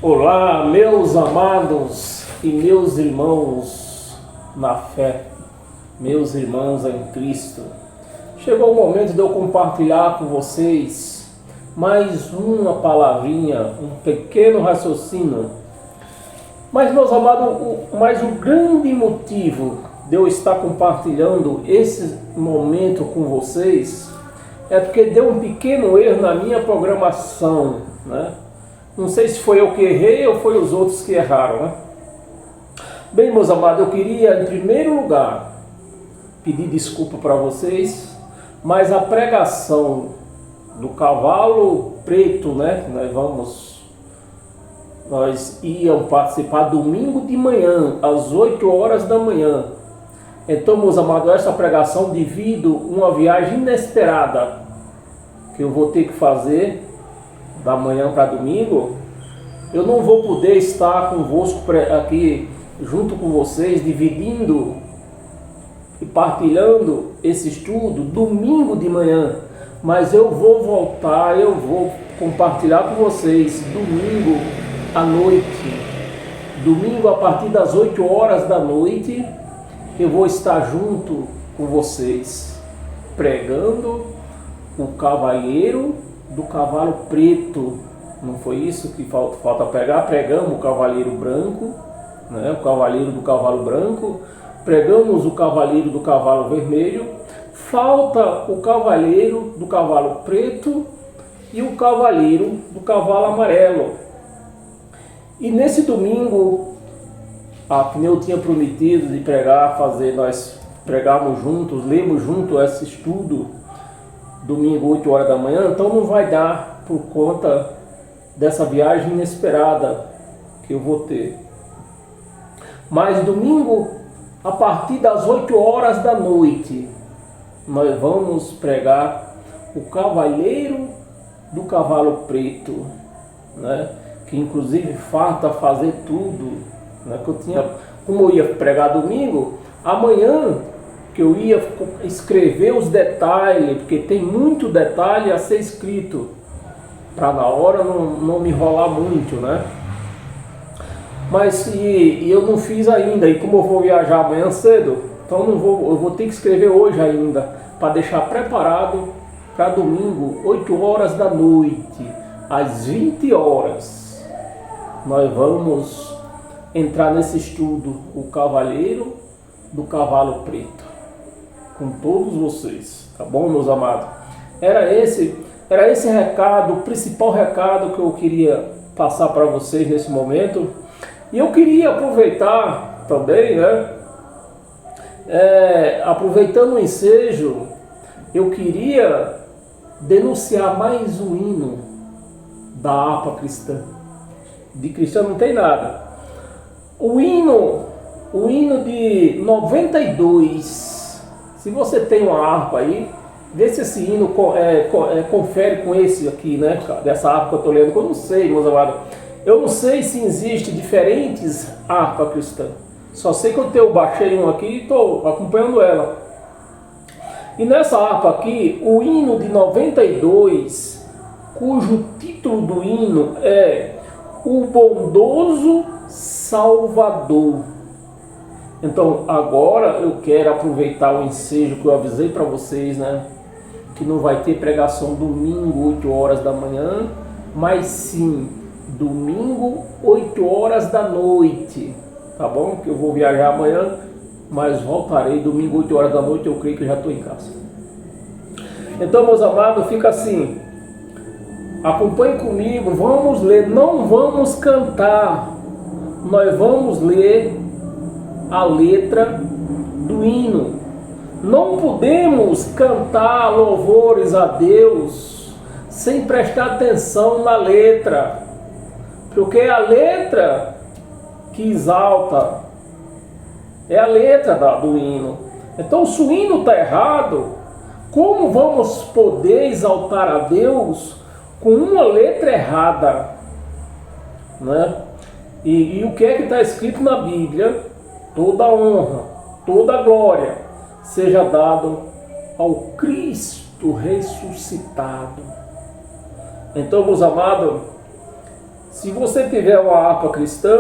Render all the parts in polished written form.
Olá, meus amados e meus irmãos na fé, meus irmãos em Cristo. Chegou o momento de eu compartilhar com vocês mais uma palavrinha, um pequeno raciocínio. Mas, meus amados, o grande motivo de eu estar compartilhando esse momento com vocês é porque deu um pequeno erro na minha programação, né? Não sei se foi eu que errei ou foi os outros que erraram, né? Bem, meus amados, eu queria, em primeiro lugar, pedir desculpa para vocês, mas a pregação do cavalo preto, né? Nós íamos participar domingo de manhã, às 8 horas da manhã. Então, meus amados, essa pregação, devido a uma viagem inesperada que eu vou ter que fazer da manhã para domingo, eu não vou poder estar convosco aqui junto com vocês, dividindo e partilhando esse estudo domingo de manhã, mas eu vou voltar, eu vou compartilhar com vocês domingo à noite. Domingo a partir das 8 horas da noite, eu vou estar junto com vocês, pregando o cavalheiro do cavalo preto. Não foi isso que falta pregar? Pregamos o cavaleiro branco, né? O cavaleiro do cavalo branco, pregamos o cavaleiro do cavalo vermelho, falta o cavaleiro do cavalo preto e o cavaleiro do cavalo amarelo. E nesse domingo, que eu tinha prometido de pregar, nós pregarmos juntos, lemos junto esse estudo, domingo 8 horas da manhã, então não vai dar por conta dessa viagem inesperada que eu vou ter. Mas domingo, a partir das 8 horas da noite, nós vamos pregar o cavaleiro do cavalo preto, né? Que inclusive falta fazer tudo, né? Como eu ia pregar domingo, amanhã que eu ia escrever os detalhes, porque tem muito detalhe a ser escrito, para na hora não me enrolar muito, né? Mas eu não fiz ainda, e como eu vou viajar amanhã cedo, então eu vou ter que escrever hoje ainda, para deixar preparado para domingo, 8 horas da noite, às 20 horas, nós vamos entrar nesse estudo, o cavaleiro do cavalo preto, com todos vocês, tá bom, meus amados? Era esse recado, o principal recado que eu queria passar para vocês nesse momento. E eu queria aproveitar também, né? Aproveitando o ensejo, eu queria denunciar mais um hino da harpa cristã. De cristã não tem nada. O hino de 92. Se você tem uma harpa aí, vê se esse hino confere com esse aqui, né? Dessa harpa que eu estou lendo, que eu não sei, meus amados. Eu não sei se existe diferentes harpas cristãs. Só sei que eu baixei um aqui e estou acompanhando ela. E nessa harpa aqui, o hino de 92, cujo título do hino é O Bondoso Salvador. Então agora eu quero aproveitar o ensejo que eu avisei para vocês, né? Que não vai ter pregação domingo 8 horas da manhã, mas sim domingo 8 horas da noite, tá bom? Que eu vou viajar amanhã, mas voltarei domingo 8 horas da noite, eu creio que já estou em casa. Então, meus amados, fica assim, acompanhe comigo, vamos ler, não vamos cantar, nós vamos ler a letra do hino. Não podemos cantar louvores a Deus sem prestar atenção na letra, porque é a letra que exalta, é a letra do hino. Então, se o hino está errado, como vamos poder exaltar a Deus com uma letra errada, né? E o que é que está escrito na Bíblia? Toda honra, toda glória seja dado ao Cristo ressuscitado. Então, meus amados, Se você tiver uma harpa cristã,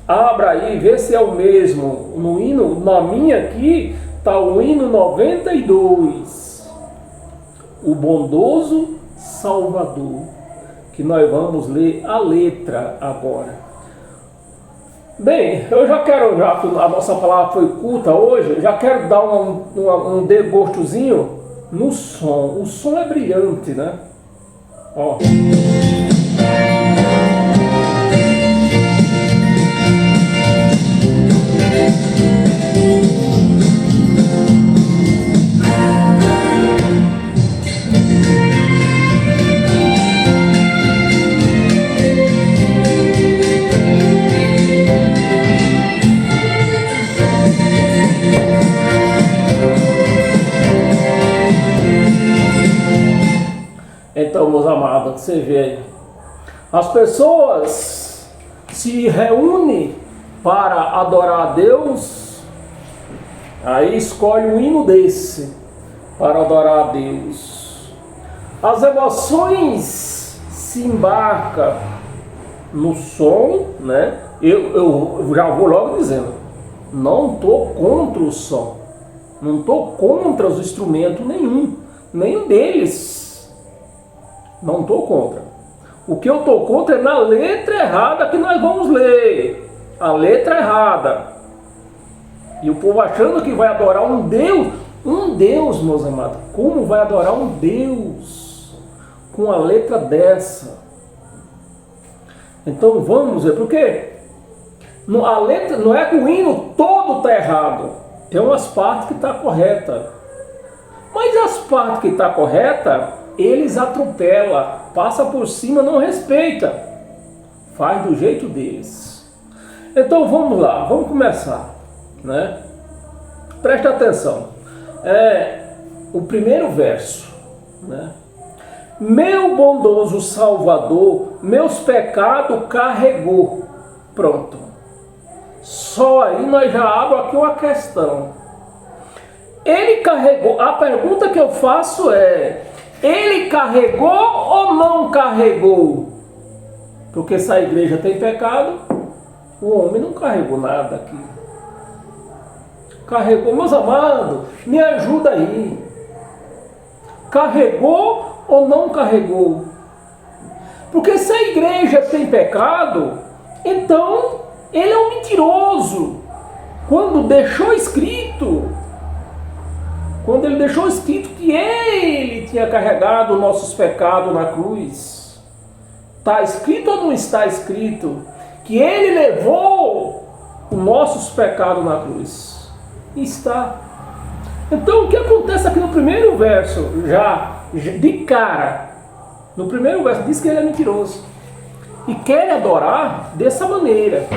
abra aí, vê se é o mesmo. No hino, na minha aqui, está o hino 92. O bondoso Salvador. Que nós vamos ler a letra agora. Bem, eu já quero, já que a nossa palavra foi curta hoje, eu já quero dar um degostozinho no som. O som é brilhante, né? Ó. Então, meus amados, você vê aí, as pessoas se reúnem para adorar a Deus, aí escolhe um hino desse para adorar a Deus. As emoções se embarcam no som, né? Eu já vou logo dizendo, não estou contra o som, não estou contra os instrumentos nenhum deles. Não estou contra. O que eu estou contra é na letra errada que nós vamos ler. A letra errada. E o povo achando que vai adorar um Deus, meus amados. Como vai adorar um Deus com a letra dessa? Então vamos ver, porque a letra não é que o hino todo está errado. Tem umas partes que está correta. Mas as partes que está correta, eles atropelam, passa por cima, não respeita, faz do jeito deles. Então vamos lá, vamos começar, né? Presta atenção, o primeiro verso, né? Meu bondoso Salvador, meus pecados carregou. Pronto. Só aí nós já abrimos aqui uma questão. Ele carregou, a pergunta que eu faço é: ele carregou ou não carregou? Porque se a igreja tem pecado, o homem não carregou nada aqui. Carregou, meus amados, me ajuda aí. Carregou ou não carregou? Porque se a igreja tem pecado, então ele é um mentiroso. Quando ele deixou escrito que ele tinha carregado nossos pecados na cruz. Está escrito ou não está escrito? Que ele levou os nossos pecados na cruz. Está. Então o que acontece aqui no primeiro verso, já de cara, no primeiro verso diz que ele é mentiroso. E quer adorar dessa maneira,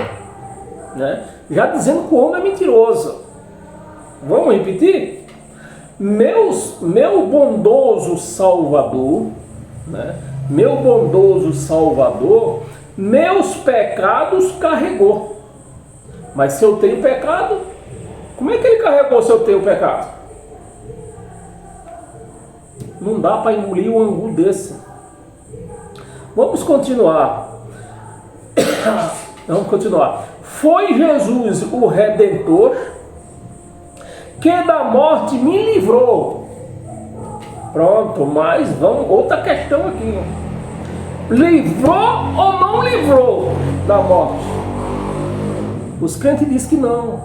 né? Já dizendo que o homem é mentiroso. Vamos repetir? Meu bondoso Salvador, né? Meu bondoso Salvador, meus pecados carregou. Mas se eu tenho pecado, como é que ele carregou se eu tenho pecado? Não dá para engolir um angu desse. Vamos continuar. Vamos continuar. Foi Jesus o Redentor que da morte me livrou. Pronto, mas vamos, outra questão aqui. Livrou ou não livrou da morte? Os crentes dizem que não.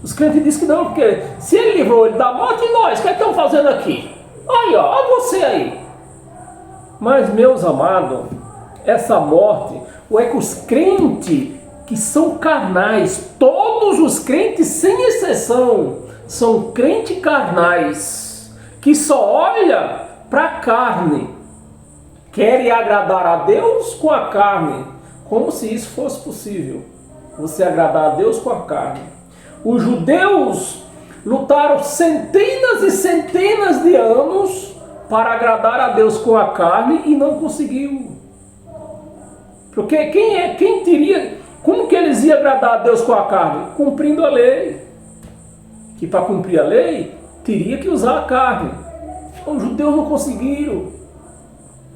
Os crentes dizem que não, porque se ele livrou ele da morte, e nós, o que estão fazendo aqui? Aí, ó, olha você aí. Mas, meus amados, essa morte, ou é que os crentes que são carnais, todos os crentes sem exceção, são crentes carnais, que só olham para a carne, querem agradar a Deus com a carne, como se isso fosse possível, você agradar a Deus com a carne. Os judeus lutaram centenas e centenas de anos para agradar a Deus com a carne e não conseguiu. Porque quem teria, como que eles iam agradar a Deus com a carne? Cumprindo a lei. Que para cumprir a lei, teria que usar a carne. Então, os judeus não conseguiram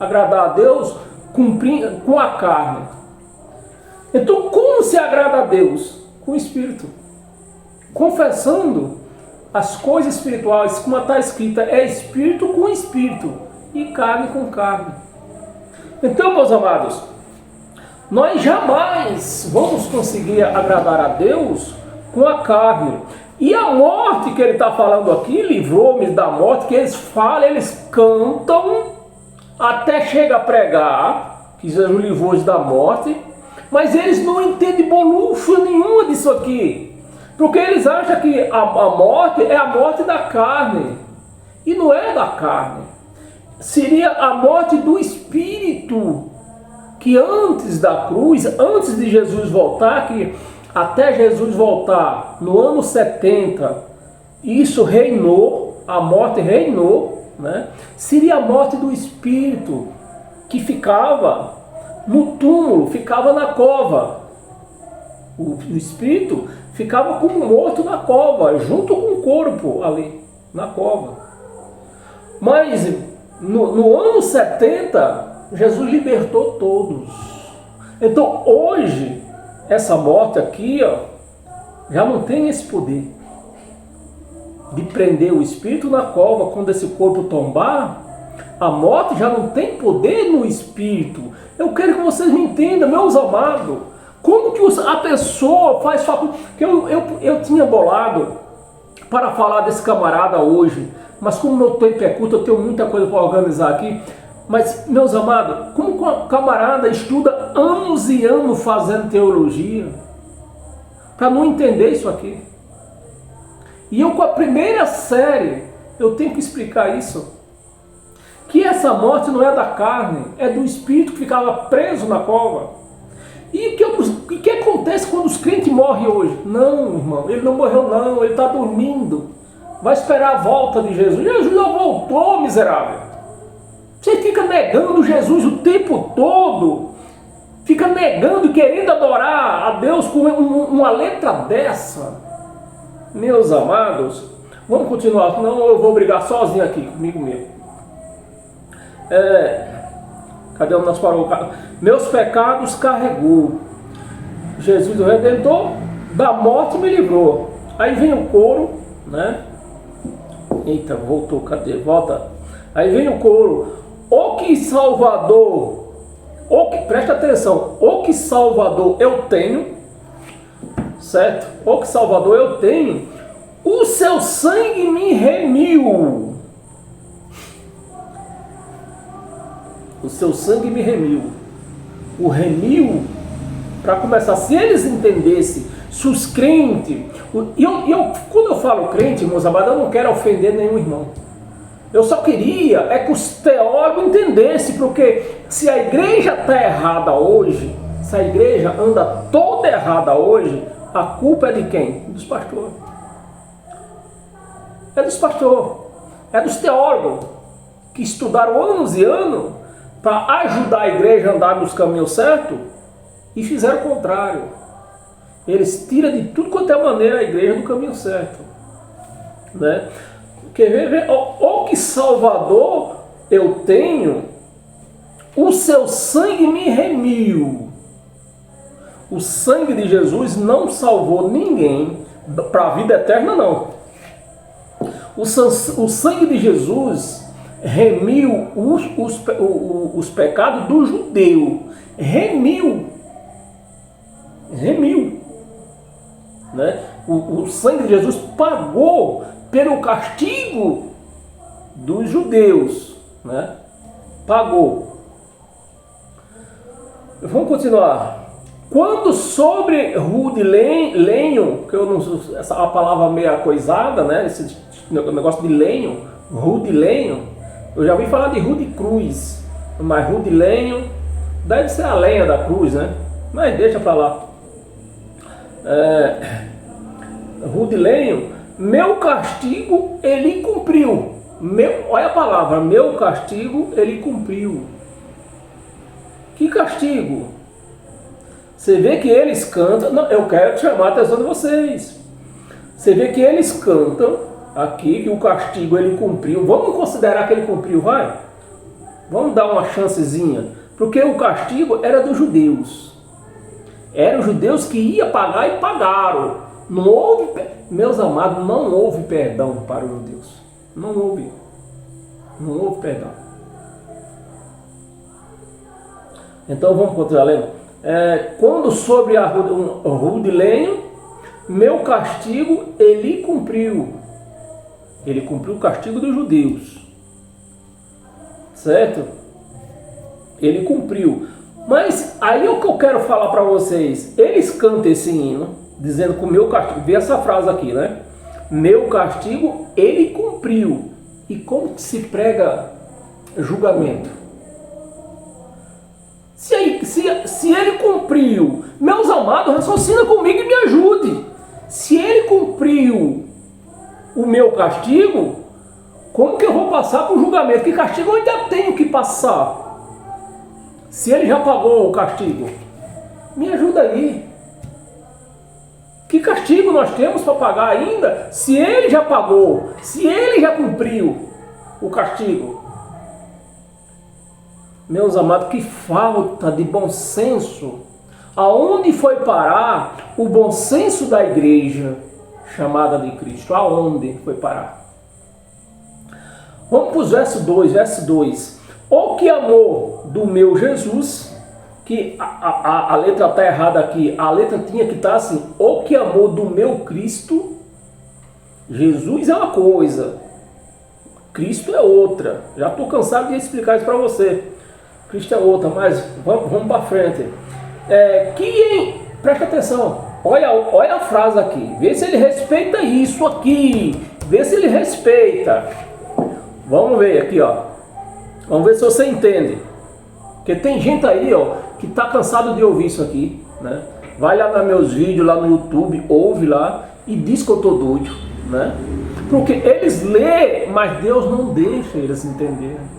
agradar a Deus cumprindo com a carne. Então, como se agrada a Deus? Com o Espírito. Confessando as coisas espirituais, como está escrita, é Espírito com Espírito e carne com carne. Então, meus amados, nós jamais vamos conseguir agradar a Deus com a carne. E a morte que ele está falando aqui, livrou-me da morte, que eles falam, eles cantam, até chega a pregar, que Jesus livrou-os da morte, mas eles não entendem bolufo nenhuma disso aqui. Porque eles acham que a morte é a morte da carne. E não é da carne. Seria a morte do Espírito, que antes da cruz, antes de Jesus voltar, que até Jesus voltar no ano 70, isso reinou, a morte reinou, né? Seria a morte do Espírito, que ficava no túmulo, ficava na cova. O Espírito ficava como morto na cova, junto com o corpo ali, na cova. Mas no ano 70, Jesus libertou todos. Então hoje, essa morte aqui, ó, já não tem esse poder de prender o Espírito na cova. Quando esse corpo tombar, a morte já não tem poder no Espírito. Eu quero que vocês me entendam, meus amados. Como que a pessoa faz faculdade? Eu tinha bolado para falar desse camarada hoje, mas como meu tempo é curto, eu tenho muita coisa para organizar aqui. Mas, meus amados, como o camarada estuda anos e anos fazendo teologia, para não entender isso aqui. E eu, com a primeira série, eu tenho que explicar isso. Que essa morte não é da carne, é do Espírito que ficava preso na cova. E o que acontece quando os crentes morrem hoje? Não, irmão, ele não morreu não, ele está dormindo. Vai esperar a volta de Jesus. Jesus já voltou, miserável. Você fica negando Jesus o tempo todo. Fica negando e querendo adorar a Deus com uma letra dessa. Meus amados, vamos continuar, senão eu vou brigar sozinho aqui, comigo mesmo. Cadê o nosso parou? Meus pecados carregou. Jesus, o Redentor, da morte me livrou. Aí vem o coro, né? Eita, voltou, cadê? Volta. Aí vem o coro. O que Salvador, presta atenção, o que Salvador eu tenho, certo? O que Salvador eu tenho, o seu sangue me remiu. O seu sangue me remiu. O remiu, para começar, se eles entendessem, se os crentes, quando eu falo crente, meus amados, eu não quero ofender nenhum irmão. Eu só queria que os teólogos entendessem, porque se a igreja está errada hoje, se a igreja anda toda errada hoje, a culpa é de quem? Dos pastores. É dos pastores, é dos teólogos, que estudaram anos e anos para ajudar a igreja a andar nos caminhos certos e fizeram o contrário. Eles tiram de tudo quanto é maneira a igreja do caminho certo, né? Quer ver? O que Salvador eu tenho, o seu sangue me remiu. O sangue de Jesus não salvou ninguém para a vida eterna, não. O sangue de Jesus remiu os pecados do judeu. Remiu. Né? O sangue de Jesus pagou pelo castigo dos judeus, né? Pagou. Vamos continuar. Quando sobre rude lenho, que eu não, a palavra meio coisada, né? Esse negócio de lenho, rude lenho, eu já ouvi falar de rude cruz, mas rude lenho deve ser a lenha da cruz, né? Mas deixa pra lá. Rude lenho, meu castigo ele cumpriu. Olha a palavra, meu castigo ele cumpriu. Que castigo? Você vê que eles cantam. Não, eu quero chamar a atenção de vocês. Você vê que eles cantam aqui que o castigo ele cumpriu. Vamos considerar que ele cumpriu, vai? Vamos dar uma chancezinha. Porque o castigo era dos judeus. Eram os judeus que iam pagar e pagaram. Não houve, meus amados, não houve perdão para os judeus. Não houve. Não houve perdão. Então vamos continuar lendo. Quando sobre a rua de lenho, meu castigo ele cumpriu. Ele cumpriu o castigo dos judeus. Certo? Ele cumpriu. Mas aí é o que eu quero falar para vocês. Eles cantam esse hino, dizendo que o meu castigo, vê essa frase aqui, né? Meu castigo, ele cumpriu. E como se prega julgamento? Se ele cumpriu, meus amados, raciocina comigo e me ajude. Se ele cumpriu o meu castigo, como que eu vou passar por julgamento? Que castigo eu ainda tenho que passar? Se ele já pagou o castigo, me ajuda aí. Que castigo nós temos para pagar ainda? Se ele já pagou, se ele já cumpriu o castigo. Meus amados, que falta de bom senso. Aonde foi parar o bom senso da igreja chamada de Cristo? Aonde foi parar? Vamos para o verso 2. O que amor do meu Jesus, que a letra está errada aqui, a letra tinha que estar assim, o que amor do meu Cristo. Jesus é uma coisa, Cristo é outra. Já estou cansado de explicar isso para você. Cristo é outra, mas vamos para frente. Presta atenção, olha a frase aqui, vê se ele respeita isso aqui, vê se ele respeita. Vamos ver aqui, ó. Vamos ver se você entende. Porque tem gente aí, ó, que está cansado de ouvir isso aqui, né? Vai lá nos meus vídeos, lá no YouTube, ouve lá e diz que eu estou doido, né? Porque eles lêem, mas Deus não deixa eles entenderem.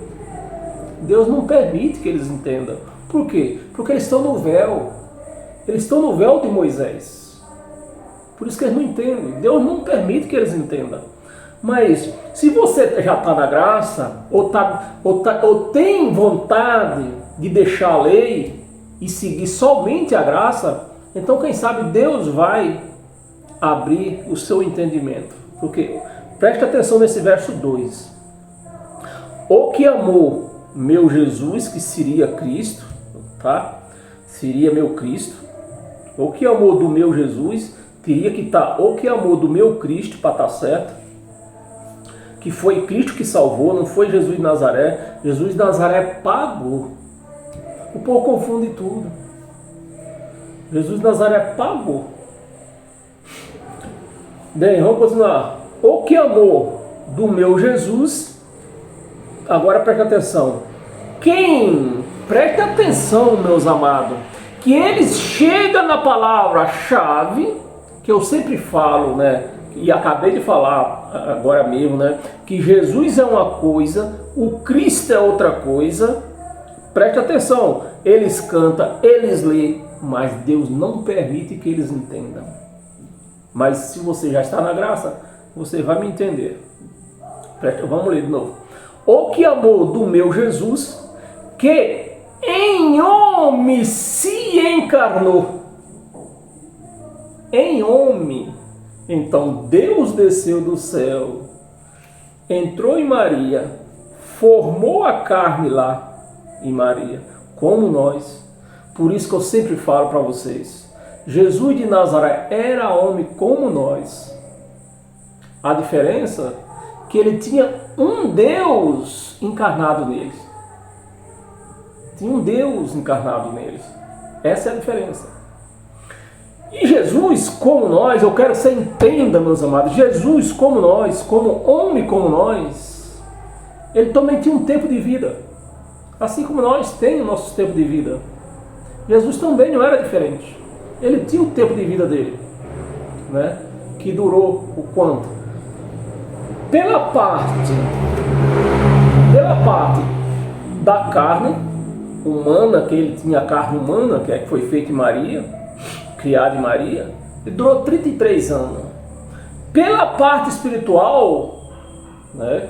Deus não permite que eles entendam. Por quê? Porque eles estão no véu. Eles estão no véu de Moisés. Por isso que eles não entendem. Deus não permite que eles entendam. Mas se você já está na graça, ou tem vontade de deixar a lei e seguir somente a graça, então quem sabe Deus vai abrir o seu entendimento. Porque, preste atenção nesse verso 2. O que amou meu Jesus, que seria Cristo, tá? Seria meu Cristo. O que amor do meu Jesus, teria que estar o que amor do meu Cristo, para estar certo. Que foi Cristo que salvou, não foi Jesus de Nazaré. Jesus de Nazaré pagou. O povo confunde tudo. Jesus de Nazaré pagou. Bem, vamos continuar. O que amor do meu Jesus. Agora preste atenção. Preste atenção, meus amados, que eles chegam na palavra-chave, que eu sempre falo, né? E acabei de falar agora mesmo, né? Que Jesus é uma coisa, o Cristo é outra coisa. Preste atenção, eles cantam, eles lêem, mas Deus não permite que eles entendam. Mas se você já está na graça, você vai me entender. Vamos ler de novo. O que amor do meu Jesus, que em homem se encarnou. Em homem. Então Deus desceu do céu, entrou em Maria, formou a carne lá em Maria, como nós. Por isso que eu sempre falo para vocês, Jesus de Nazaré era homem como nós. A diferença é que ele tinha um Deus encarnado neles. Tinha um Deus encarnado neles. Essa é a diferença. E Jesus, como nós, eu quero que você entenda, meus amados, Jesus, como nós, como homem como nós, ele também tinha um tempo de vida. Assim como nós temos o nosso tempo de vida. Jesus também não era diferente. Ele tinha o tempo de vida dele, né? Que durou o quanto? Pela parte da carne humana, que ele tinha a carne humana, que foi feita em Maria, criado em Maria, ele durou 33 anos. Pela parte espiritual, né,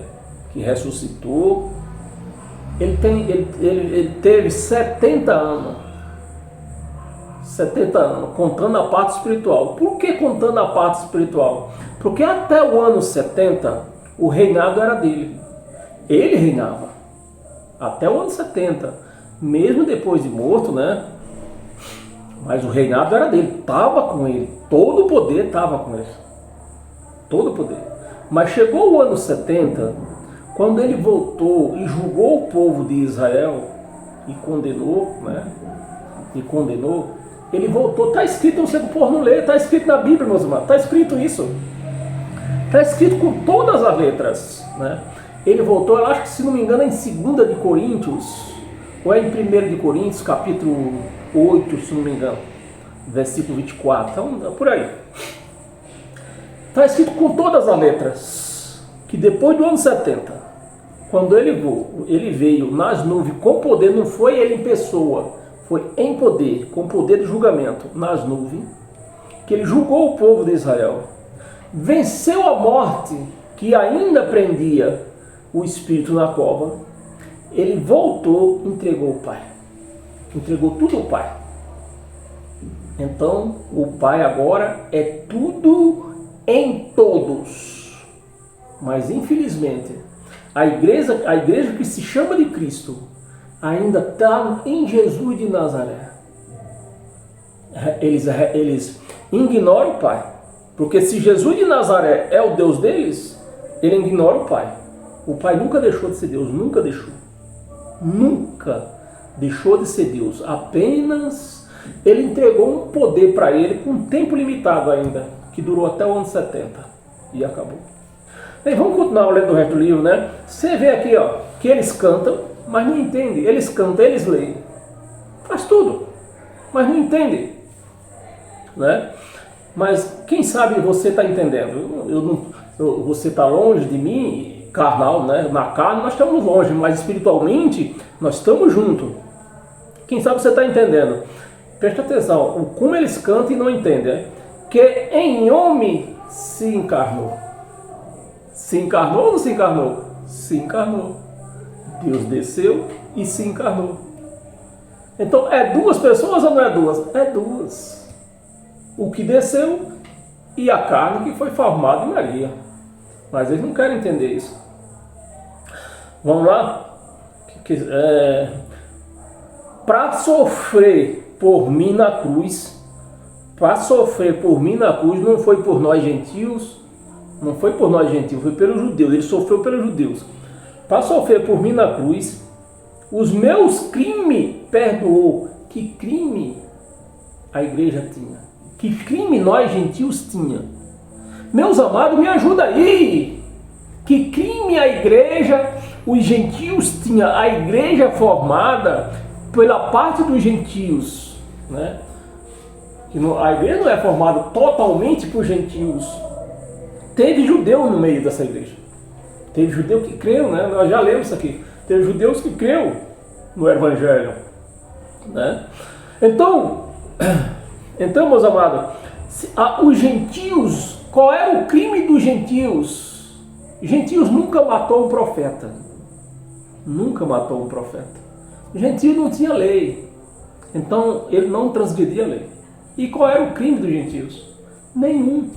que ressuscitou, ele teve 70 anos. 70 anos, contando a parte espiritual. Por que contando a parte espiritual? Porque até o ano 70, o reinado era dele. Ele reinava. Até o ano 70. Mesmo depois de morto, né? Mas o reinado era dele. Estava com ele. Todo o poder estava com ele. Todo o poder. Mas chegou o ano 70, quando ele voltou e julgou o povo de Israel e condenou, né? E condenou, ele voltou. Está escrito, não sei o povo não lê, está escrito na Bíblia, meus irmãos, está escrito isso. Está escrito com todas as letras, né? Ele voltou, eu acho que, se não me engano, é em 2 de Coríntios, ou é em 1 de Coríntios, capítulo 8, se não me engano, versículo 24, então, por aí. Está escrito com todas as letras, que depois do ano 70, quando ele veio nas nuvens com poder, não foi ele em pessoa, foi em poder, com poder de julgamento, nas nuvens, que ele julgou o povo de Israel, venceu a morte, que ainda prendia o espírito na cova, ele voltou e entregou o Pai. Entregou tudo ao Pai. Então, o Pai agora é tudo em todos. Mas, infelizmente, a igreja que se chama de Cristo ainda está em Jesus de Nazaré. Eles ignoram o Pai. Porque se Jesus de Nazaré é o Deus deles, ele ignora o Pai. O Pai nunca deixou de ser Deus, nunca deixou. Nunca deixou de ser Deus. Apenas ele entregou um poder para ele com um tempo limitado ainda, que durou até o ano 70 e acabou. Bem, vamos continuar lendo o resto do livro, né? Você vê aqui, ó, que eles cantam, mas não entendem. Eles cantam, eles leem. Faz tudo, mas não entendem, né? Mas quem sabe você está entendendo. Você está longe de mim, carnal, né? Na carne nós estamos longe, mas espiritualmente nós estamos juntos. Quem sabe você está entendendo. Preste atenção, como eles cantam e não entendem. Que em homem se encarnou. Se encarnou ou não se encarnou? Se encarnou. Deus desceu e se encarnou. Então é duas pessoas ou não é duas? É duas. O que desceu e a carne que foi formada em Maria. Mas eles não querem entender isso. Vamos lá? Para sofrer por mim na cruz, para sofrer por mim na cruz, não foi por nós gentios, não foi por nós gentios, foi pelos judeus. Ele sofreu pelos judeus. Para sofrer por mim na cruz, os meus crimes perdoou. Que crime a igreja tinha? Que crime nós gentios tinha? Meus amados, me ajuda aí. Que crime a igreja, os gentios tinha? A igreja formada pela parte dos gentios, né? A igreja não é formada totalmente por gentios. Teve judeu no meio dessa igreja. Teve judeu que creu, né? Nós já lemos isso aqui. Teve judeus que creu no evangelho, né? Então, meus amados, os gentios, qual era o crime dos gentios? Gentios nunca matou um profeta. Nunca matou um profeta. Gentio não tinha lei. Então, ele não transgredia a lei. E qual era o crime dos gentios? Nenhum.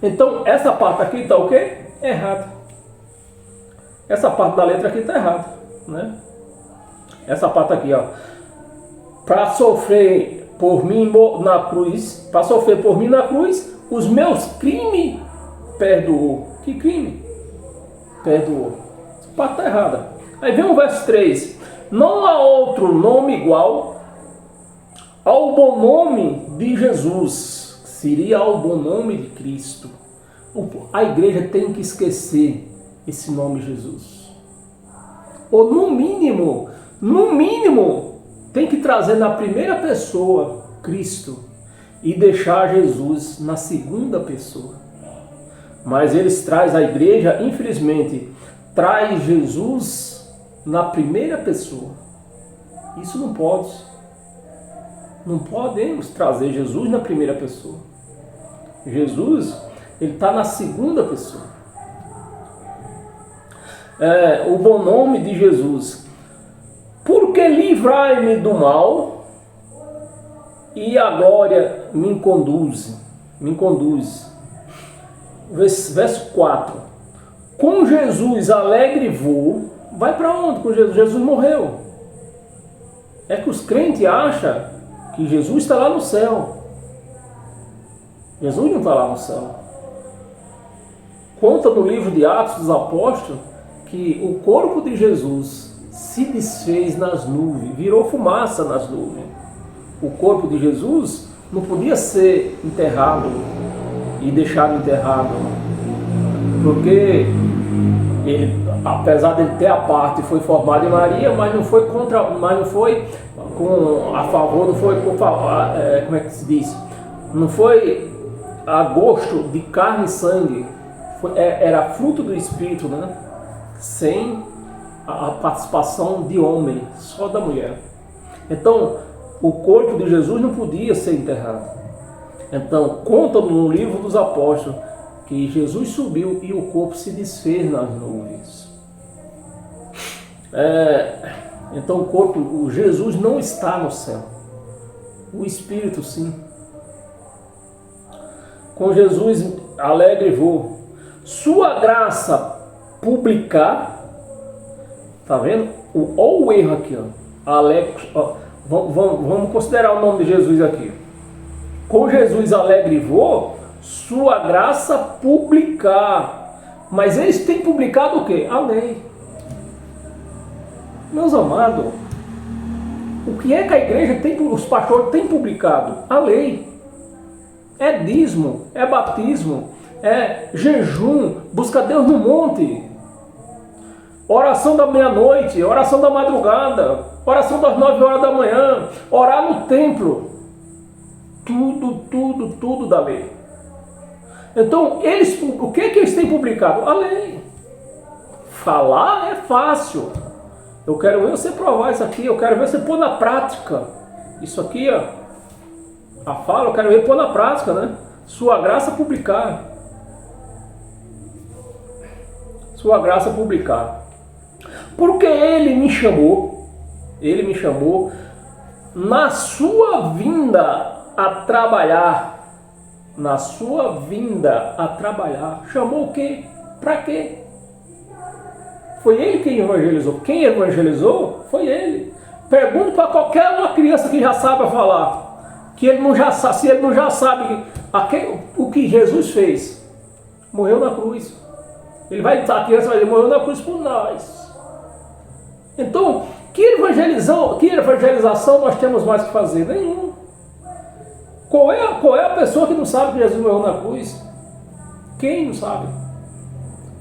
Então, essa parte aqui está o quê? Errada. Essa parte da letra aqui está errada, né? Essa parte aqui, ó. Para sofrer por mim na cruz, para sofrer por mim na cruz, os meus crimes perdoou. Que crime? Perdoou. Essa parte está errada. Aí vem o verso 3. Não há outro nome igual ao bom nome de Jesus. Seria ao bom nome de Cristo. A igreja tem que esquecer esse nome Jesus. Ou no mínimo, tem que trazer na primeira pessoa Cristo e deixar Jesus na segunda pessoa. Mas eles trazem, a igreja, infelizmente, traz Jesus na primeira pessoa. Isso não pode. Não podemos trazer Jesus na primeira pessoa. Jesus, ele está na segunda pessoa. O bom nome de Jesus. Porque livrai-me do mal, e a glória me conduz. Me conduz. Verso 4. Com Jesus alegre vou. Vai para onde com Jesus? Jesus morreu. É que os crentes acham que Jesus está lá no céu. Jesus não está lá no céu. Conta no livro de Atos dos Apóstolos que o corpo de Jesus se desfez nas nuvens, virou fumaça nas nuvens. O corpo de Jesus não podia ser enterrado e deixado enterrado, porque ele, apesar de ele ter a parte, foi formado em Maria, mas não foi com a favor, não foi por como é que se diz? Não foi a gosto de carne e sangue, era fruto do Espírito, né? Sem a participação de homem, só da mulher. Então, o corpo de Jesus não podia ser enterrado. Então, conta no livro dos Apóstolos que Jesus subiu e o corpo se desfez nas nuvens. Então, o Jesus não está no céu. O Espírito, sim. Com Jesus alegre vou. Sua graça publicar. Tá vendo? Olha o erro aqui, ó. Alegre, ó. Vamos considerar o nome de Jesus aqui. Com Jesus alegre vou, sua graça publicar. Mas eles têm publicado o quê? A lei. Meus amados, o que é que a igreja tem, os pastores têm publicado? A lei. É dízimo, é batismo, é jejum, busca Deus no monte. Oração da meia-noite, oração da madrugada, oração das 9 horas da manhã, orar no templo. Tudo da lei. Então, o que eles têm publicado? A lei. Falar é fácil. Eu quero ver você provar isso aqui, eu quero ver você pôr na prática. Isso aqui, ó, a fala, eu quero ver pôr na prática, né? Sua graça publicar. Sua graça publicar. Porque ele me chamou na sua vinda a trabalhar. Na sua vinda a trabalhar. Chamou o quê? Para quê? Foi ele quem evangelizou. Quem evangelizou foi ele. Pergunta para qualquer uma criança que já sabe falar. Que ele não já sabe, se ele não já sabe o que Jesus fez. Morreu na cruz. A criança vai dizer, morreu na cruz por nós. Então, que evangelização nós temos mais que fazer? Nenhum. Qual é a pessoa que não sabe que Jesus morreu na cruz? Quem não sabe?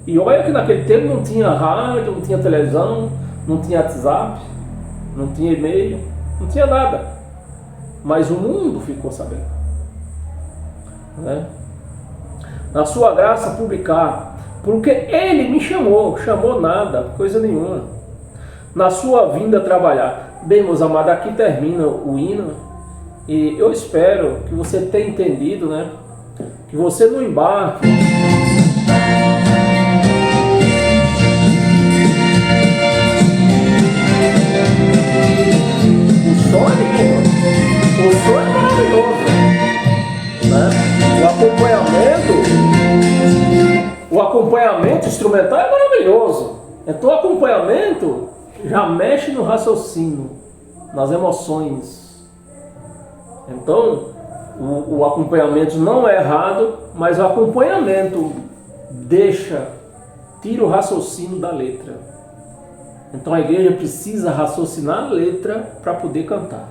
E olha que naquele tempo não tinha rádio, não tinha televisão, não tinha WhatsApp, não tinha e-mail, não tinha nada. Mas o mundo ficou sabendo. Né? Na sua graça publicar, porque ele me chamou nada, coisa nenhuma. Na sua vinda trabalhar. Bem, meus amados, aqui termina o hino. E eu espero que você tenha entendido, né? Que você não embarque. O som é maravilhoso, né? O acompanhamento instrumental é maravilhoso. Então o acompanhamento já mexe no raciocínio, nas emoções. Então o acompanhamento não é errado, mas o acompanhamento tira o raciocínio da letra. Então a igreja precisa raciocinar a letra para poder cantar.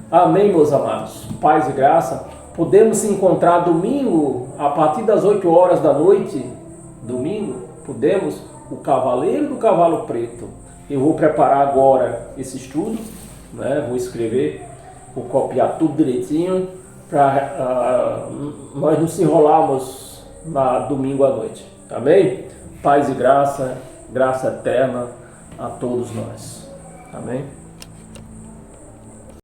Amém, meus amados. Paz e graça. Podemos se encontrar domingo, a partir das 8 horas da noite. Domingo, podemos. O Cavaleiro do Cavalo Preto. Eu vou preparar agora esse estudo, né? Vou escrever, vou copiar tudo direitinho, para nós não se enrolarmos na domingo à noite. Amém? Paz e graça, graça eterna a todos nós. Amém?